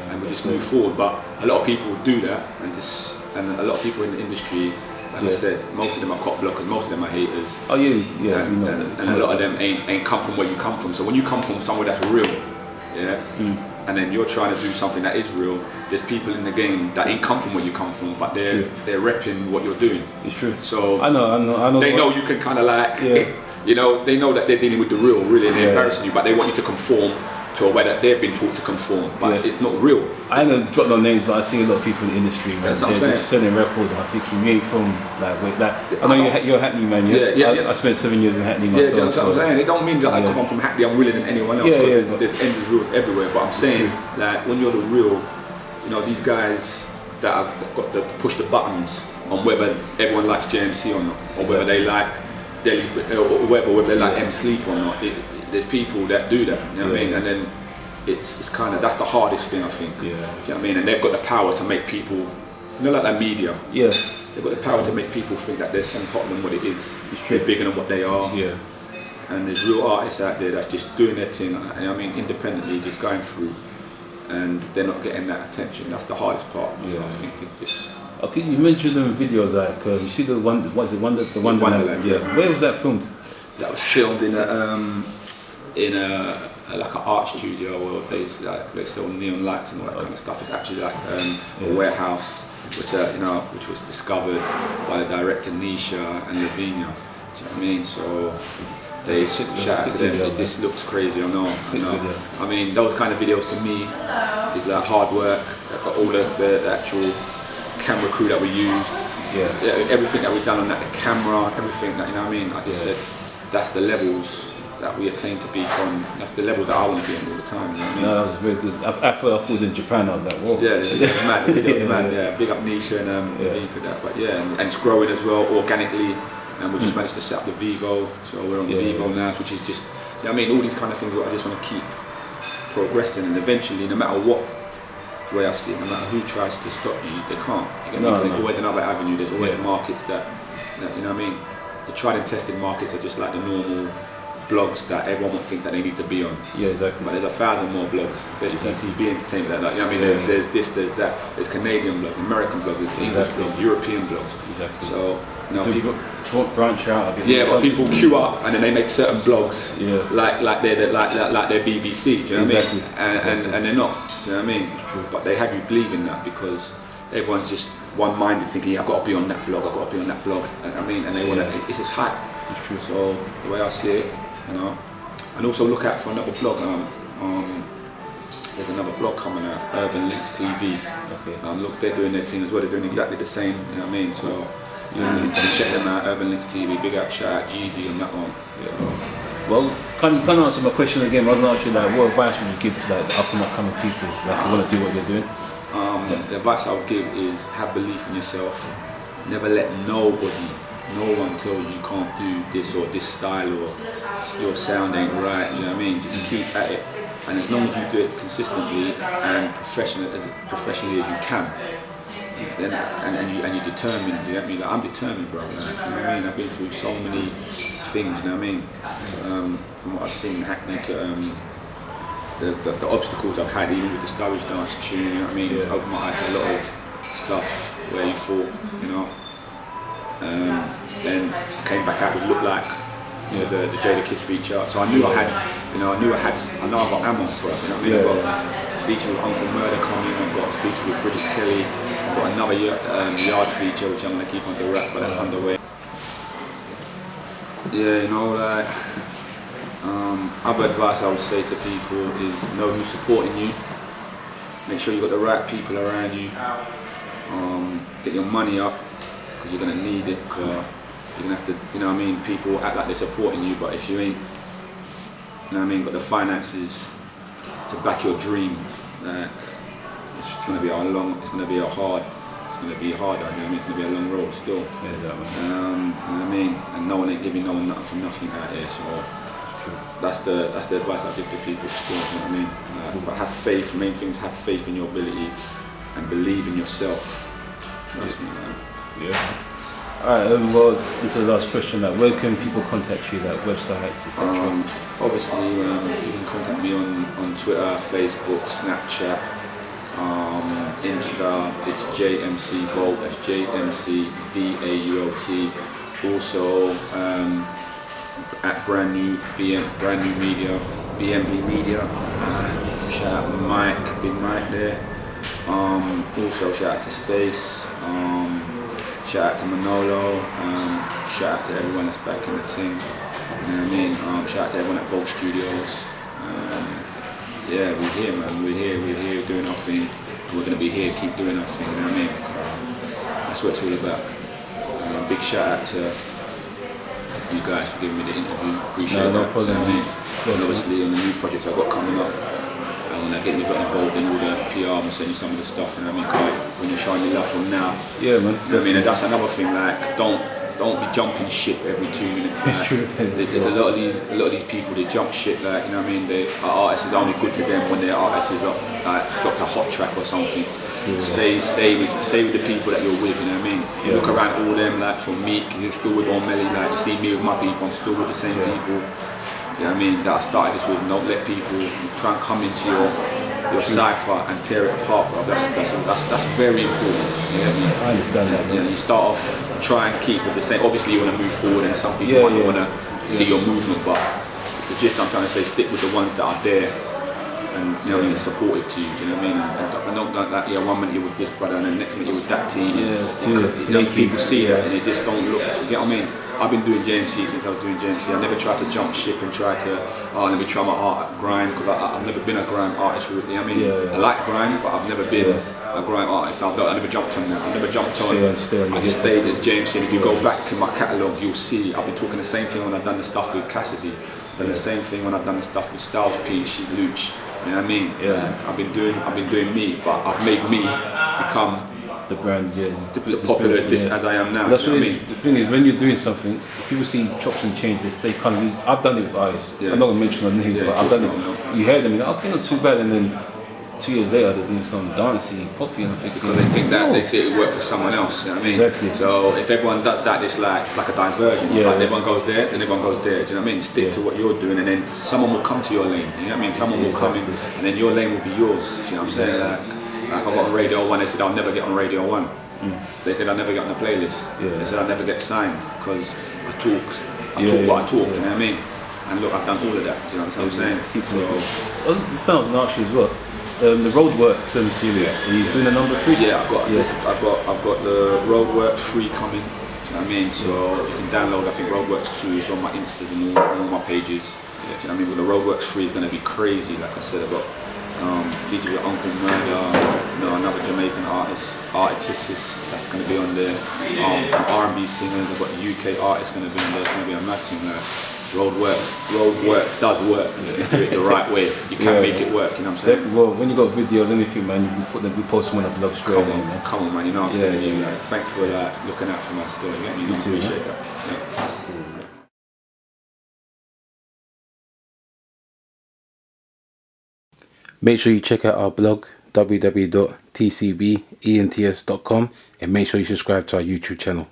and we just move forward. But a lot of people do that, and a lot of people in the industry, like I said, most of them are cop blockers, most of them are haters. Oh yeah. And a lot of them ain't come from where you come from. So when you come from somewhere that's real, and then you're trying to do something that is real, there's people in the game that ain't come from where you come from, but they're repping what you're doing. It's true. So I know. They know you can kind of like, you know, they know that they're dealing with the real, really, and they're embarrassing you, but they want you to conform to a way that they've been taught to conform, but it's not real. I ain't drop no names, but I see a lot of people in the industry, man. They're just selling records, and I think you ain't from I know you're Hackney, man. I spent 7 years in Hackney myself. Yeah, that's what I'm saying. It don't mean that I come from Hackney, I'm realer than anyone else, because there's endless real everywhere. But I'm saying that when you're the real, you know, these guys that have got to push the buttons on whether everyone likes JMC or not, or whether they like Delhi, or whether they like M Sleep or not. There's people that do that, you know what I mean? And then it's kind of, that's the hardest thing, I think. Do you know what I mean? And they've got the power to make people, you know, like that media. They've got the power to make people think that there's something hotter than what it is. They're bigger than what they are. And there's real artists out there that's just doing their thing, and I mean, independently, just going through, and they're not getting that attention. That's the hardest part. So I think it just. Okay, you mentioned them videos, like you see the one, was it the Wonderland? Where was that filmed? That was filmed in a like an art studio where they sell neon lights and all that kind of stuff. It's actually like a warehouse which was discovered by the director Nisha and Lavinia. Do you know what I mean? So they shout out to them. It just looks crazy, I know. I mean, those kind of videos to me is like hard work. All the actual camera crew that we used, everything that we've done on that, the camera, everything that, you know what I mean. I just said that's the levels that we attain to be from. That's the levels that I want to be in all the time. You know what I mean? No, that was very good. I thought I was in Japan. I was like, whoa. Yeah, it was mad. It was mad. Yeah, big up Nisha and V for that. But and it's growing as well organically. And we just managed to set up the Vivo, so we're on the Vivo now, which is just, you know what I mean, all these kind of things that I just want to keep progressing, and eventually, no matter what way I see it, no matter who tries to stop you, they can't. There's always another avenue. There's always markets that, you know what I mean. The tried and tested markets are just like the normal blogs that everyone would think that they need to be on. But there's 1,000 more blogs. There's TCB Entertainment, like, you know what I mean. There's this, there's that. There's Canadian blogs, American blogs, there's English blogs, European blogs. So people branch out. But people queue up and then they make certain blogs like they're BBC. Do you know what I mean? And they're not. Do you know what I mean? But they have you believing that because everyone's just one-minded, thinking, I've got to be on that blog, I've got to be on that blog. And I mean, and they want to. It's just hype. It's true. So the way I see it, you know, and also look out for another blog. There's another blog coming out, Urban Links TV. Look, they're doing their thing as well. They're doing exactly the same. You know what I mean? So. You can check them out, Urban Links TV, big out, shout out Jeezy on that one. Well, can you answer my question again? I was asking, like, what advice would you give to like the up and upcoming people who want to do what you're doing? The advice I would give is have belief in yourself. Never let no one tell you you can't do this or this style or your sound ain't right. Do you know what I mean? Just keep at it, and as long as you do it consistently and professionally as you can. Then, and you're determined, you know what I mean? Like, I'm determined, bro. Like, you know what I mean? I've been through so many things, you know what I mean? From what I've seen in Hackney to the obstacles I've had, even with the Sturridge dance tune, you know what I mean? It's opened my eyes to a lot of stuff where you thought, you know. Then I came back out with Look Like, you know, the Jadakiss feature. So I knew I got ammo for it, you know what I mean? I've got a feature with Uncle Murder coming, I've got a feature with Bridget Kelly. I've got another yard feature which I'm going to keep under wraps, but that's underway. Yeah, you know, like, other advice I would say to people is know who's supporting you. Make sure you've got the right people around you. Get your money up, because you're going to need it. You're going to have to, you know what I mean, people act like they're supporting you, but if you ain't, you know what I mean, got the finances to back your dream, like, it's going to be harder, you know what I mean? It's going to be a long road still. You know what I mean? And no one ain't giving no one nothing for nothing out there, so that's the advice I give to people still, you know what I mean? But have faith, main thing is have faith in your ability and believe in yourself. Trust me, man. Alright, well, into the last question, like, where can people contact you, like websites, etc.? Obviously, you can contact me on Twitter, Facebook, Snapchat, Insta, it's JMC Vault, that's JMC VAULT. Also at brand new media, BMV Media. Shout out to Mike, Big Mike there. Also shout out to Space. Shout out to Manolo. Shout out to everyone that's back in the team. You know what I mean? Shout out to everyone at Vault Studios. Yeah, we're here, man. We're here doing our thing. We're gonna be here, keep doing our thing. You know what I mean? That's what it's all about. Big shout out to you guys for giving me the interview. Appreciate that. No problem. You know what I mean? And obviously on the new projects I've got coming up, I want to get you involved in all the PR and send you some of the stuff. You know what I mean? When you're showing your love from now. Yeah, man. You know what I mean? And that's another thing. Like, don't be jumping ship every 2 minutes. It's true. A lot of these people, they jump ship. Like, you know what I mean? Our artists is only good to them when their artist is like dropped a hot track or something. Yeah. Stay with the people that you're with. You know what I mean? You look around all them, like from me, because you're still with O'Malley. Like you see me with my people, I'm still with the same people. You know what I mean? That I started this with. Don't let people try and come into your cipher and tear it apart, bro. That's very important. You know what I mean? I understand that. You know, you start off try and keep with the same. Obviously, you want to move forward, and some people might want to see your movement. But the gist I'm trying to say, stick with the ones that are there and you know, supportive to you. Do you know what I mean? And not like that. 1 minute you're with this brother, and then the next minute you're with that team. Yeah, it's too. People see that, and they just don't look. You know what I mean? I've been doing JMC since I was doing JMC. I never tried to jump ship and try to, let me try my art at grime, because I've never been a grime artist really. I mean, I like grime, but I've never been a grime artist. I never jumped on that. I never jumped on. I just stayed as JMC. And if you go back to my catalogue, you'll see I've been talking the same thing when I've done the stuff with Cassidy. Done the same thing when I've done the stuff with Styles P, Luch. You know what I mean? Yeah. I've been doing me, but I've made me become the brand, the popular as I am now. That's what I mean. The thing is, when you're doing something, if people see chops and changes, they kind of lose. I've done it with artists. I'm not gonna mention their names, but I've done it. You hear them, you're like, okay, not too bad, and then 2 years later they're doing some dancey, poppy, and I think because they think that they see it work for someone else. You know what I mean? Exactly. So if everyone does that, it's like a diversion. It's like everyone goes there, and everyone goes there. Do you know what I mean? Stick to what you're doing, and then someone will come to your lane. You know what I mean? Someone will come in, and then your lane will be yours. Do you know what I'm saying? Like I got on Radio 1. They said I'll never get on Radio 1. They said I'll never get on the playlist. They said I'll never get signed because I talk what I talk, you know what I mean? And look, I've done all of that, you know what I'm saying? So, I found an archery as well. The Roadworks series. Are you doing a number 3? Yeah, I've got the Roadworks 3 coming. Do you know what I mean? So you can download. I think Roadworks 2 is on my Instas and all my pages. Do you know what I mean? But the Roadworks 3 is going to be crazy. Like I said, I've got feature with Uncle Murder, another Jamaican artist that's going to be on there. R&B singers. I've got UK artists going to be on there. It's going to be a mad thing. Roadworks does work. If you do it the right way, you can make it work. You know what I'm saying? Definitely. Well, when you got videos, anything, man, you can put them. We post them on the blog straight away. Come on, man. You know what I'm saying? Like, thanks for looking out for my story. I appreciate that. Yeah. Make sure you check out our blog www.tcbents.com and make sure you subscribe to our YouTube channel.